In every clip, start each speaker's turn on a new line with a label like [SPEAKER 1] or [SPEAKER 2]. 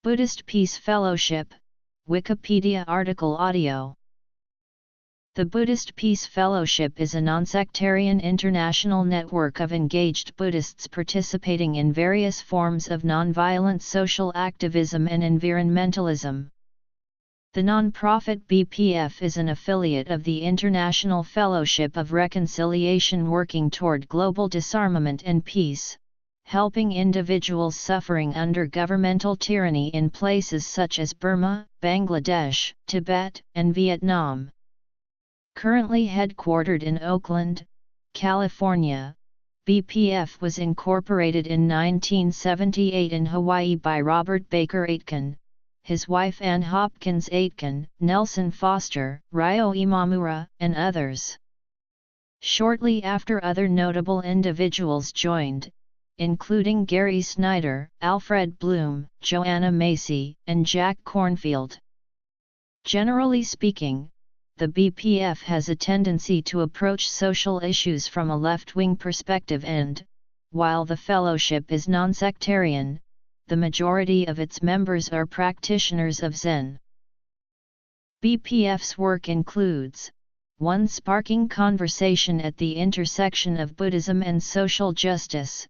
[SPEAKER 1] Buddhist Peace Fellowship, Wikipedia article audio. The Buddhist Peace Fellowship is a non-sectarian international network of engaged Buddhists participating in various forms of non-violent social activism and environmentalism. The non-profit BPF is an affiliate of the International Fellowship of Reconciliation working toward global disarmament and peace, helping individuals suffering under governmental tyranny in places such as Burma, Bangladesh, Tibet, and Vietnam. Currently headquartered in Oakland, California, BPF was incorporated in 1978 in Hawaii by Robert Baker Aitken, his wife Ann Hopkins Aitken, Nelson Foster, Ryo Imamura, and others. Shortly after, other notable individuals joined, including Gary Snyder, Alfred Bloom, Joanna Macy, and Jack Kornfield. Generally speaking, the BPF has a tendency to approach social issues from a left-wing perspective and, while the fellowship is non-sectarian, the majority of its members are practitioners of Zen. BPF's work includes 1. Sparking conversation at the intersection of Buddhism and social justice,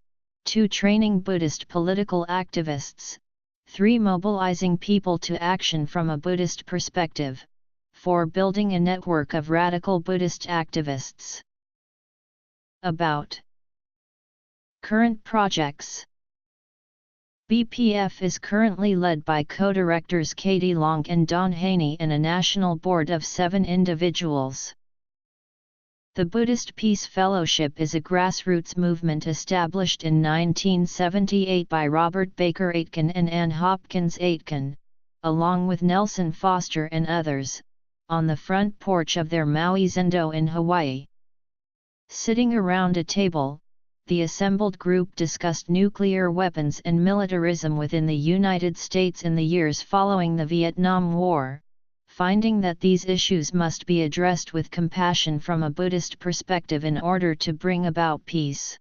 [SPEAKER 1] 2. Training Buddhist political activists, 3. Mobilizing people to action from a Buddhist perspective, 4. Building a network of radical Buddhist activists. About current projects. BPF is currently led by co-directors Katie Long and Don Haney and a national board of 7 individuals. The Buddhist Peace Fellowship is a grassroots movement established in 1978 by Robert Baker Aitken and Ann Hopkins Aitken, along with Nelson Foster and others, on the front porch of their Maui Zendo in Hawaii. Sitting around a table, the assembled group discussed nuclear weapons and militarism within the United States in the years following the Vietnam War, finding that these issues must be addressed with compassion from a Buddhist perspective in order to bring about peace.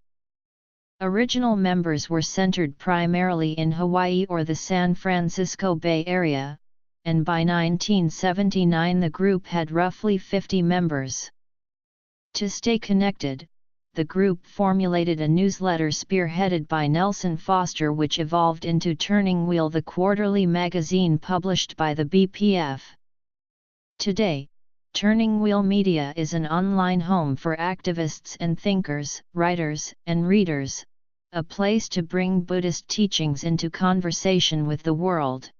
[SPEAKER 1] Original members were centered primarily in Hawaii or the San Francisco Bay Area, and by 1979 the group had roughly 50 members. To stay connected, the group formulated a newsletter spearheaded by Nelson Foster, which evolved into Turning Wheel, the quarterly magazine published by the BPF. Today, Turning Wheel Media is an online home for activists and thinkers, writers, and readers, a place to bring Buddhist teachings into conversation with the world.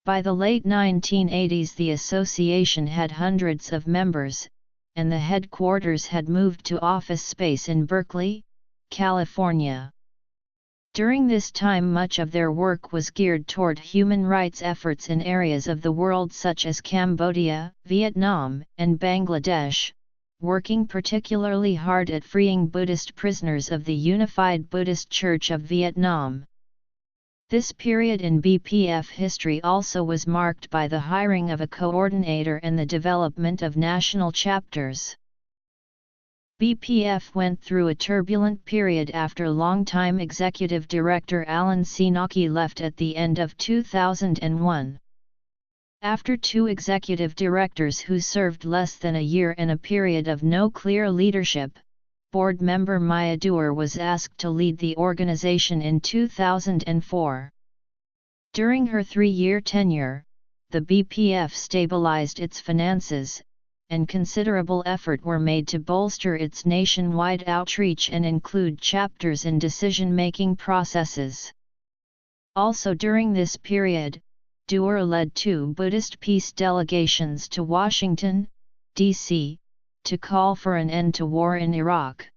[SPEAKER 1] By the late 1980s, the association had hundreds of members, and the headquarters had moved to office space in Berkeley, California. During this time, much of their work was geared toward human rights efforts in areas of the world such as Cambodia, Vietnam, and Bangladesh, working particularly hard at freeing Buddhist prisoners of the Unified Buddhist Church of Vietnam. This period in BPF history also was marked by the hiring of a coordinator and the development of national chapters. BPF went through a turbulent period after longtime executive director Alan Sinaki left at the end of 2001. After 2 executive directors who served less than a year and a period of no clear leadership, board member Maya Dewar was asked to lead the organization in 2004. During her 3-year tenure, the BPF stabilized its finances, and considerable effort were made to bolster its nationwide outreach and include chapters in decision-making processes. Also during this period, Dewar led 2 Buddhist peace delegations to Washington, D.C., to call for an end to war in Iraq.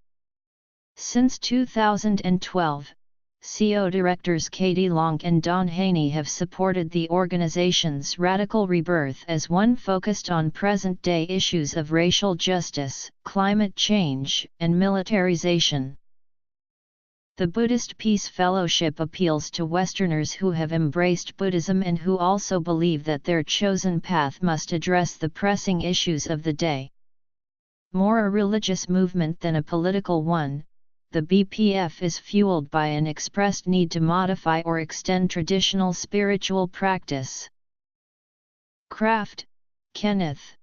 [SPEAKER 1] Since 2012, CO directors Katie Long and Don Haney have supported the organization's radical rebirth as one focused on present-day issues of racial justice, climate change, and militarization. The Buddhist Peace Fellowship appeals to Westerners who have embraced Buddhism and who also believe that their chosen path must address the pressing issues of the day. More a religious movement than a political one, the BPF is fueled by an expressed need to modify or extend traditional spiritual practice. Kraft, Kenneth.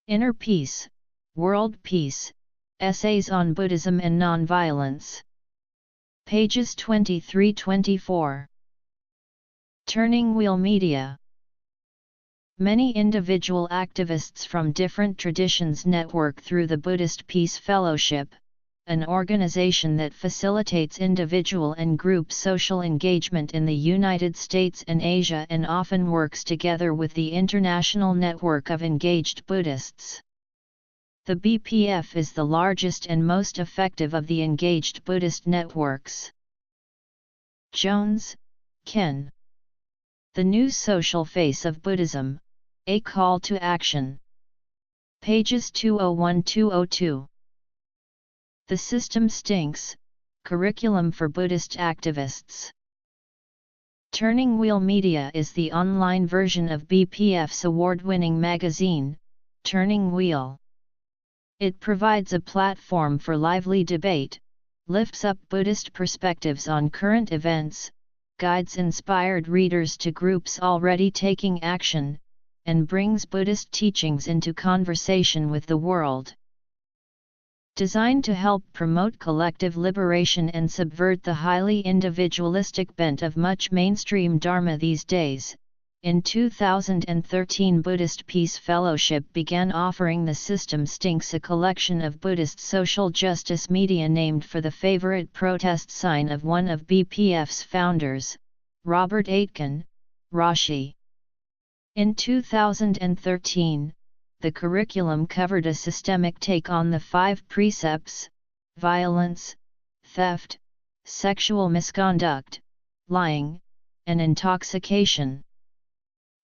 [SPEAKER 1] Inner Peace, World Peace, Essays on Buddhism and Nonviolence. Pages 23-24. Turning Wheel Media. Many individual activists from different traditions network through the Buddhist Peace Fellowship, an organization that facilitates individual and group social engagement in the United States and Asia and often works together with the International Network of Engaged Buddhists. The BPF is the largest and most effective of the engaged Buddhist networks. Jones, Ken. The New Social Face of Buddhism, A Call to Action. Pages 201-202. The System Stinks, Curriculum for Buddhist Activists. Turning Wheel Media is the online version of BPF's award-winning magazine, Turning Wheel. It provides a platform for lively debate, lifts up Buddhist perspectives on current events, guides inspired readers to groups already taking action, and brings Buddhist teachings into conversation with the world. Designed to help promote collective liberation and subvert the highly individualistic bent of much mainstream Dharma these days, in 2013 Buddhist Peace Fellowship began offering The System Stinks, a collection of Buddhist social justice media named for the favorite protest sign of one of BPF's founders, Robert Aitken, Rashi. In 2013, the curriculum covered a systemic take on the 5 precepts: violence, theft, sexual misconduct, lying, and intoxication.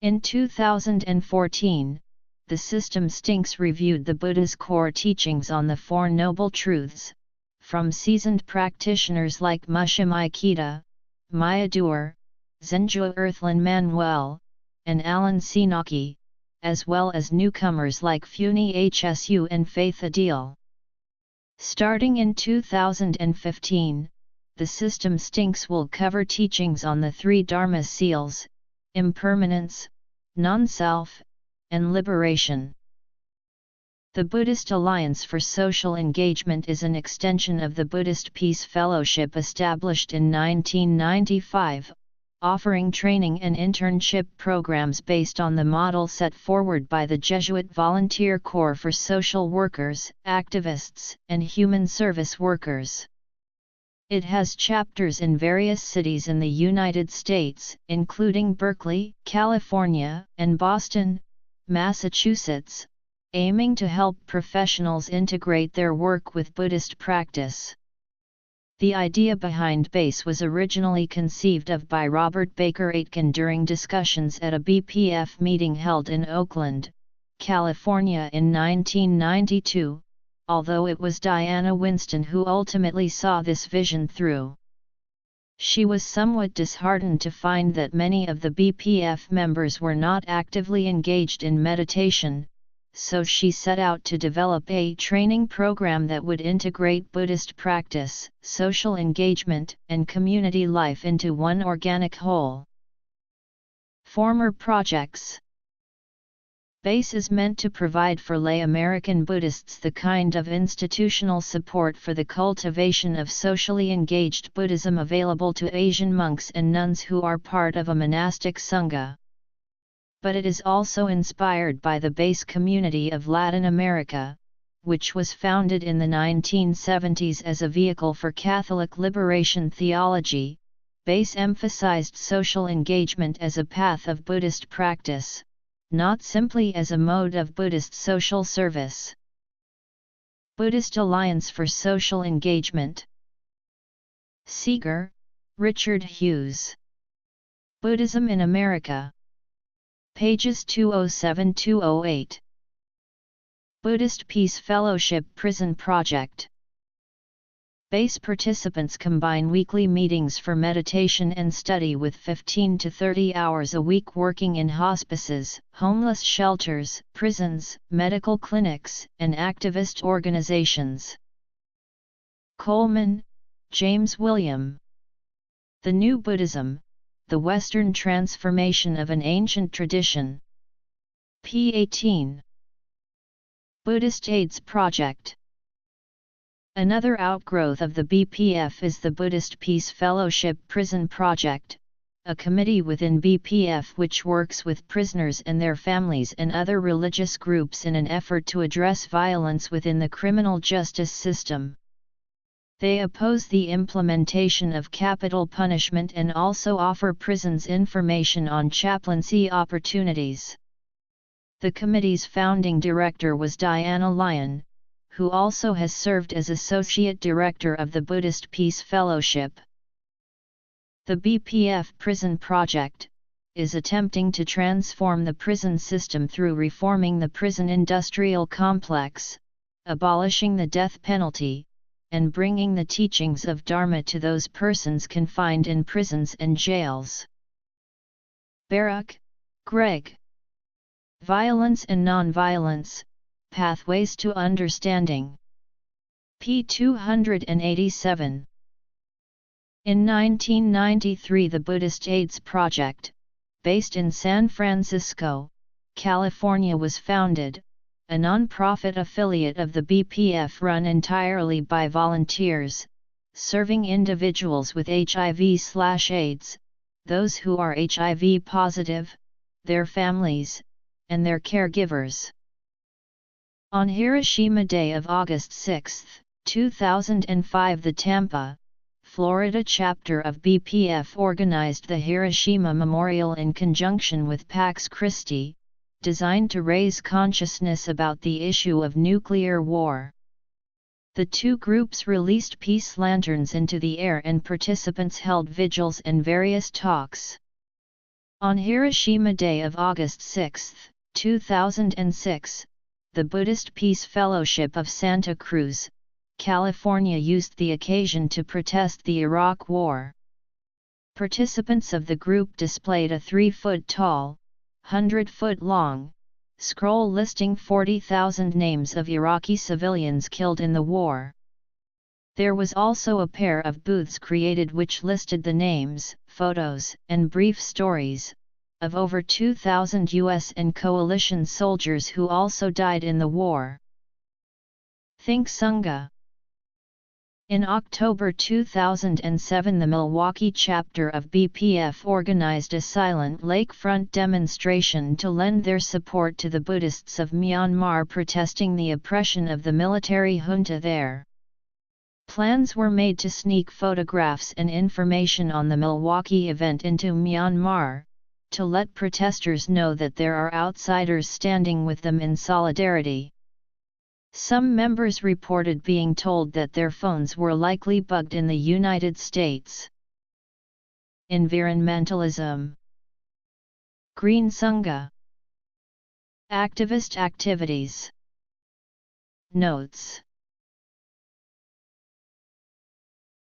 [SPEAKER 1] In 2014, The System Stinks reviewed the Buddha's core teachings on the Four Noble Truths, from seasoned practitioners like Musha Maikita, Mayador, Zenjo Earthland Manuel, and Alan Sinaki, as well as newcomers like Funi Hsu and Faith Adil. Starting in 2015, The System Stinks will cover teachings on the 3 Dharma seals: impermanence, non-self, and liberation. The Buddhist Alliance for Social Engagement is an extension of the Buddhist Peace Fellowship established in 1995, offering training and internship programs based on the model set forward by the Jesuit Volunteer Corps for social workers, activists, and human service workers. It has chapters in various cities in the United States, including Berkeley, California, and Boston, Massachusetts, aiming to help professionals integrate their work with Buddhist practice. The idea behind BASE was originally conceived of by Robert Baker Aitken during discussions at a BPF meeting held in Oakland, California in 1992, although it was Diana Winston who ultimately saw this vision through. She was somewhat disheartened to find that many of the BPF members were not actively engaged in meditation, so she set out to develop a training program that would integrate Buddhist practice, social engagement, and community life into one organic whole. Former projects. BASE is meant to provide for lay American Buddhists the kind of institutional support for the cultivation of socially engaged Buddhism available to Asian monks and nuns who are part of a monastic sangha. But it is also inspired by the BASE community of Latin America, which was founded in the 1970s as a vehicle for Catholic liberation theology. BASE emphasized social engagement as a path of Buddhist practice, not simply as a mode of Buddhist social service. Buddhist Alliance for Social Engagement. Seeger, Richard Hughes. Buddhism in America. Pages 207-208. Buddhist Peace Fellowship Prison Project. BASE participants combine weekly meetings for meditation and study with 15 to 30 hours a week working in hospices, homeless shelters, prisons, medical clinics, and activist organizations. Coleman, James William. The New Buddhism, the Western Transformation of an Ancient Tradition. p. 18. Buddhist AIDS Project. Another outgrowth of the BPF is the Buddhist Peace Fellowship Prison Project, a committee within BPF which works with prisoners and their families and other religious groups in an effort to address violence within the criminal justice system. They oppose the implementation of capital punishment and also offer prisons information on chaplaincy opportunities. The committee's founding director was Diana Lyon, who also has served as Associate Director of the Buddhist Peace Fellowship. The BPF Prison Project is attempting to transform the prison system through reforming the prison industrial complex, abolishing the death penalty, and bringing the teachings of Dharma to those persons confined in prisons and jails. Baruch, Greg. Violence and Nonviolence, Pathways to Understanding. p. 287. In 1993 the Buddhist AIDS Project, based in San Francisco, California was founded, a non-profit affiliate of the BPF run entirely by volunteers, serving individuals with HIV/AIDS, those who are HIV positive, their families, and their caregivers. On Hiroshima Day of August 6, 2005 the Tampa, Florida chapter of BPF organized the Hiroshima Memorial in conjunction with Pax Christi, designed to raise consciousness about the issue of nuclear war. The two groups released peace lanterns into the air and participants held vigils and various talks. On Hiroshima Day of August 6, 2006, the Buddhist Peace Fellowship of Santa Cruz, California used the occasion to protest the Iraq War. Participants of the group displayed a 3-foot-tall, 100-foot-long scroll listing 40,000 names of Iraqi civilians killed in the war. There was also a pair of booths created which listed the names, photos, and brief stories of over 2,000 U.S. and coalition soldiers who also died in the war. Think Sangha. In October 2007 the Milwaukee chapter of BPF organized a silent lakefront demonstration to lend their support to the Buddhists of Myanmar protesting the oppression of the military junta there. Plans were made to sneak photographs and information on the Milwaukee event into Myanmar, to let protesters know that there are outsiders standing with them in solidarity. Some members reported being told that their phones were likely bugged in the United States. Environmentalism. Green Sangha. Activist activities. Notes.